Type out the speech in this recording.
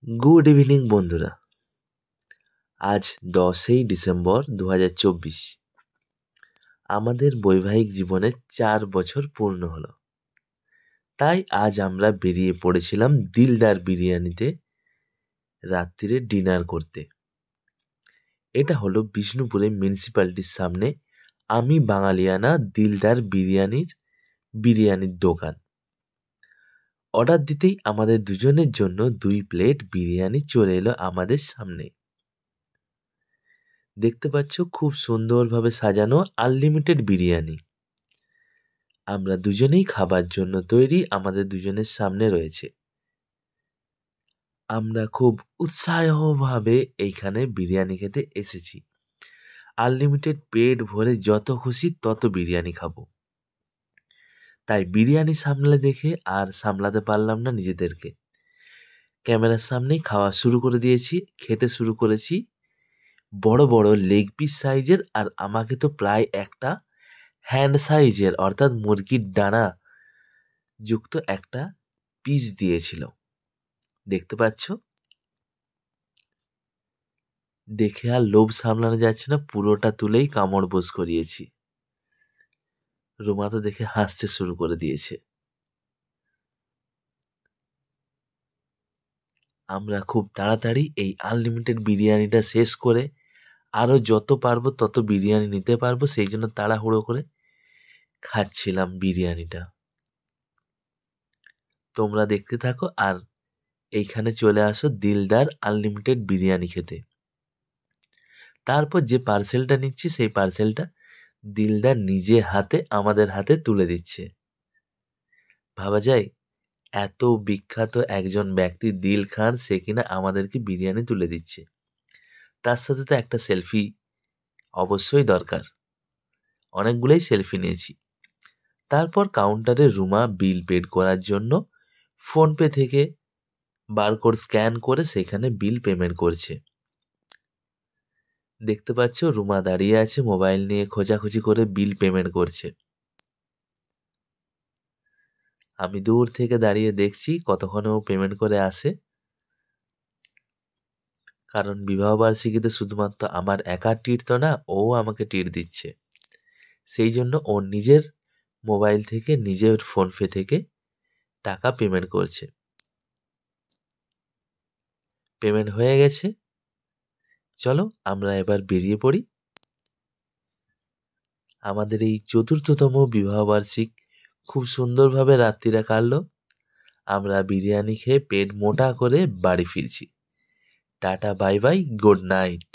Good evening বন্ধুরা। আজ 10ই December 2024। আমাদের বৈবাহিক জীবনে 4 বছর পূর্ণ হলো। তাই আজ আমরা বেরিয়ে পড়েছিলাম দিলদার বিরিয়ানিতে রাত্রিরে ডিনার করতে। এটা হলো বিষ্ণুপুরে মিউনিসিপ্যালিটির সামনে আমি বাঙালিয়ানা দিলদার বিরিয়ানির দোকান। অর্ডার দিতেই আমাদের দুজনের জন্য 2 প্লেট বিরিয়ানি চলে এলো আমাদের সামনে। দেখতে পাচ্ছ খুব সুন্দরভাবে সাজানো আনলিমিটেড বিরিয়ানি। আমরা দুজনেই খাবার জন্য তৈরি, আমাদের দুজনের সামনে রয়েছে। আমরা খুব উৎসাহভাবে এইখানে বিরিয়ানি খেতে এসেছি। আনলিমিটেড পেট ভরে যত খুশি তত বিরিয়ানি খাবো। তাই বিরিয়ানি সামলে দেখে আর সামলাতে পারলাম না নিজেদেরকে। ক্যামেরার সামনেই খাওয়া শুরু করে দিয়েছি, খেতে শুরু করেছি। বড় বড় লেগ পিস সাইজের, আর আমাকে তো প্রায় একটা হ্যান্ড সাইজের অর্থাৎ মুরগির ডানা যুক্ত একটা পিস দিয়েছিল। দেখতে পাচ্ছ? দেখে আর লোভ সামলানো যাচ্ছে না, পুরোটা তুলেই কামড় বোস করিয়েছি। রুমা তো দেখে হাসতে শুরু করে দিয়েছে। আমরা খুব তাড়াতাড়ি এই আনলিমিটেড বিরিয়ানিটা শেষ করে আরো যত পারবো তত বিরিয়ানি নিতে পারবো, সেই জন্য তাড়াহুড়ো করে খাচ্ছিলাম বিরিয়ানিটা। তোমরা দেখতে থাকো আর এইখানে চলে আসো দিলদার আনলিমিটেড বিরিয়ানি খেতে। তারপর যে পার্সেলটা নিচ্ছি সেই পার্সেলটা দিলদার নিজে হাতে আমাদের হাতে তুলে দিচ্ছে। ভাবা যায় এত বিখ্যাত একজন ব্যক্তি দিল খান, সে কিনা আমাদেরকে বিরিয়ানি তুলে দিচ্ছে। তার সাথে তো একটা সেলফি অবশ্যই দরকার। অনেকগুলোই সেলফি নিয়েছি। তারপর কাউন্টারে রুমা বিল পেড করার জন্য ফোনপে থেকে বারকোড স্ক্যান করে সেখানে বিল পেমেন্ট করছে। দেখতে পাচ্ছ রুমা দাঁড়িয়ে আছে মোবাইল নিয়ে খোঁজাখুঁজি করে বিল পেমেন্ট করছে। আমি দূর থেকে দাঁড়িয়ে দেখছি কতক্ষণে ও পেমেন্ট করে আসে। কারণ বিবাহবার্ষিকীতে শুধুমাত্র আমার একা টিট তো না, ও আমাকে টিট দিচ্ছে। সেই জন্য ও নিজের মোবাইল থেকে নিজের ফোনপে থেকে টাকা পেমেন্ট করছে। পেমেন্ট হয়ে গেছে, চলো আমরা এবার বেরিয়ে পড়ি। আমাদের এই 4র্থতম বিবাহবার্ষিক খুব সুন্দরভাবে রাত্রিটা কাটলো। আমরা বিরিয়ানি খেয়ে পেট মোটা করে বাড়ি ফিরছি। Tata, bye bye, good night.